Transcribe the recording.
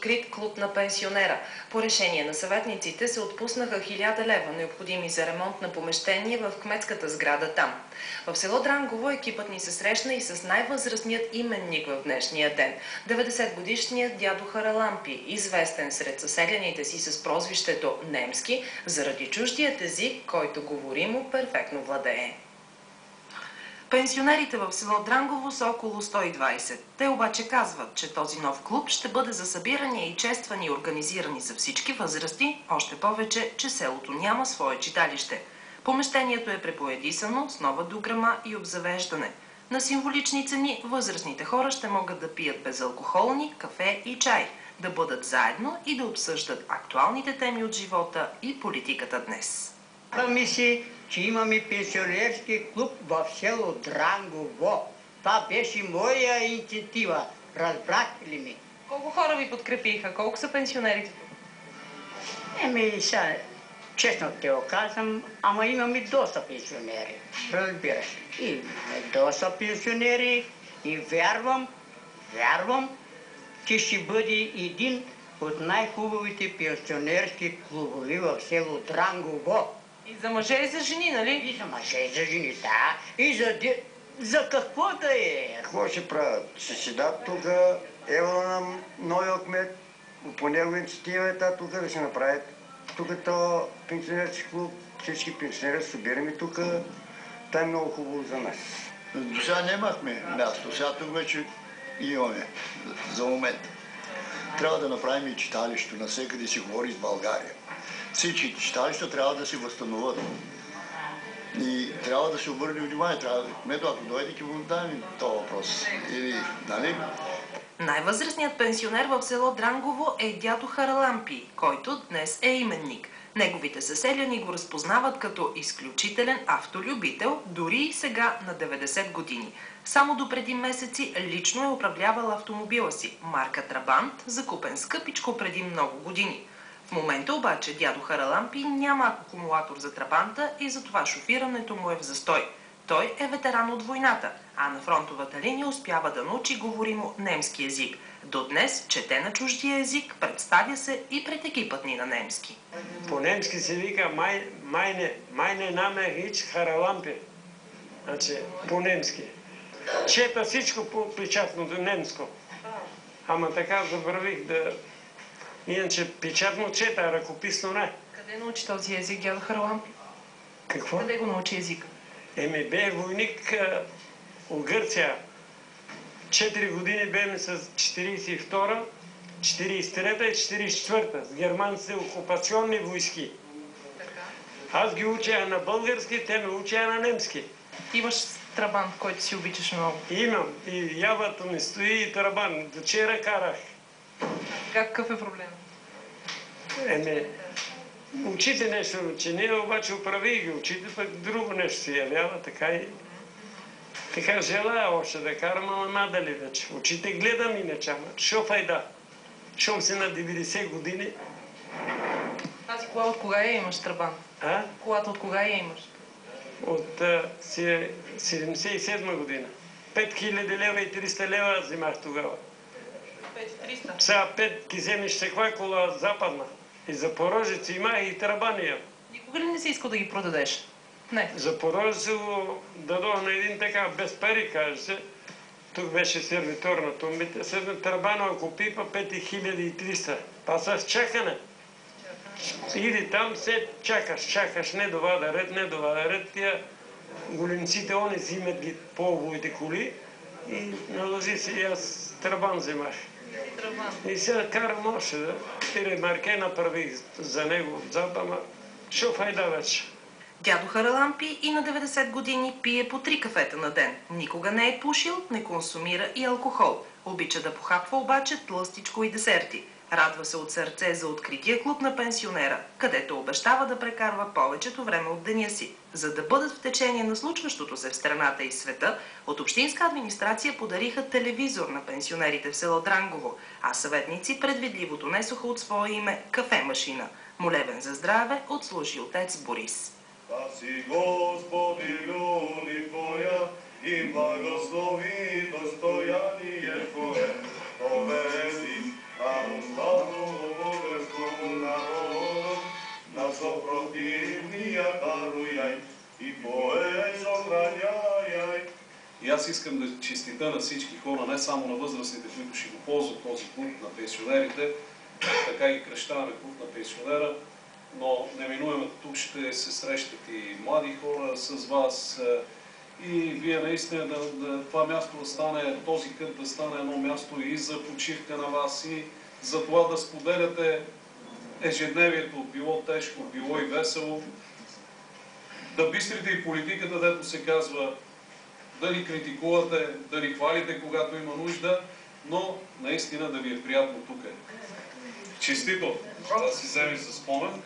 открит клуб на пенсионера. По решение на съветниците се отпуснаха 1000 лева, необходими за ремонт на помещение в кметската сграда там. В село Дрангово екипът ни се срещна и с най-възрастният именник в днешния ден. 90-годишният дядо Харалампи, известен сред съселяните си с прозвището Немски, заради чуждият език, който говоримо перфектно владее. Пенсионерите в село Дрангово са около 120. Те обаче казват, че този нов клуб ще бъде за събирания и чествани, организирани за всички възрасти, още повече, че селото няма свое читалище. Помещението е препоядисано с нова дограма и обзавеждане. На символични цени възрастните хора ще могат да пият безалкохолни кафе и чай, да бъдат заедно и да обсъждат актуалните теми от живота и политиката днес. Мисли, че имаме пенсионерски клуб в село Дрангово. Това беше моя инициатива. Разбрахте ли ми? Колко хора ви подкрепиха? Колко са пенсионерите? Сега, честно те го казвам, ама имаме доста пенсионери. Разбираш. Имаме доста пенсионери и вярвам, че ще бъде един от най-хубавите пенсионерски клубови в село Дрангово. И за мъже и за жени, нали? И за мъже и за жени, да. И за какво да е? Какво ще правят? Ще седат тук, ева на новия кмет, по него инициатива е тук да се направят. Тук е този пенсионерски клуб, всички пенсионери събираме тук. Това е много хубаво за нас. До сега нямахме място, сега тук вече имаме за момент. Трябва да направим и читалището, навсекъде се говори с България. Всички читалища трябва да се възстановят. И трябва да се обърне внимание. Кмето, ако дойде, ќе му дадем този въпрос. Или, нали? Най-възрастният пенсионер в село Дрангово е дядо Харалампи, който днес е именник. Неговите съселяни го разпознават като изключителен автолюбител, дори и сега на 90 години. Само допреди месеци лично е управлявал автомобила си, марка Трабант, закупен скъпичко преди много години. В момента обаче дядо Харалампи няма акумулатор за Трабанта и затова шофирането му е в застой. Той е ветеран от войната, а на фронтовата линия успява да научи говоримо немски език. До днес чете на чуждия език, представя се и пред екипът ни на немски. По немски се вика майне наме хич Харалампи. Значи по немски. Чета всичко по печатното немско. Ама така забравих да... Иначе печатно чета, а ръкописно не. Къде научи този език, дядо Харалампи? Какво? Къде го научи езика? Бе войник от Гърция. 4 години беме с 42-та, 43-та и 44-та с германците окупационни войски. Аз ги уча на български, те ме уча на немски. Имаш Трабант, който си обичаш много? Имам. И ябата ми стои и Трабант. До вчера карах. Какъв е проблем? Учите нещо, че ние обаче оправи ги очите, пък друго нещо се явява, така желая още да карам, ама надали вече. Очите гледам иначе, ама шо файда? Шом си на 90 години. Тази кола от кога я имаш, Трабант? Колата от кога я имаш? От 77 година. 5000 лева и 300 лева взимах тогава. 5300? Сега 5 ти вземеш каква кола западна. И Запорожец имах и Трабания. Никога ли не си искал да ги продадеш? Не. Запорожец го дадох на един така, без пари, каже се. Тук беше сервитор на тумбите. Седна Трабанова купи па 5300. Па с чакане. Иди там, се чакаш, не довада ред, тия големците, они взимат ги по-обоите коли и наложи се и аз Трабан взимах. И сега карам още, да. 4 марке направих за него отзад, ама шо файда вече. Дядо Харалампи и на 90 години пие по 3 кафета на ден. Никога не е пушил, не консумира и алкохол. Обича да похапва обаче тлъстичко и десерти. Радва се от сърце за открития клуб на пенсионера, където обещава да прекарва повечето време от деня си. За да бъдат в течение на случващото се в страната и света, от общинска администрация подариха телевизор на пенсионерите в село Дрангово, а съветници предвидливо донесоха от свое име кафе-машина. Молебен за здраве отслужи отец Борис. Спаси Господи люди Твоя и благослови достояние Твое, поведи православному българскому народу, на съпротивния даруяй и поет съхраняй. И аз искам да честита на всички хора, не само на възрастните, които ще го ползват този клуб на пенсионерите, така и кръщаваме клуб на пенсионера, но неминуемо тук ще се срещат и млади хора с вас и вие наистина това място да стане, този кът да стане едно място и за почивка на вас, и за това да споделяте ежедневието, било тежко, било и весело, да бистрите и политиката, дето се казва, да ни критикувате, да ни хвалите, когато има нужда, но наистина да ви е приятно тук. Честито! Да си вземеш за спомен.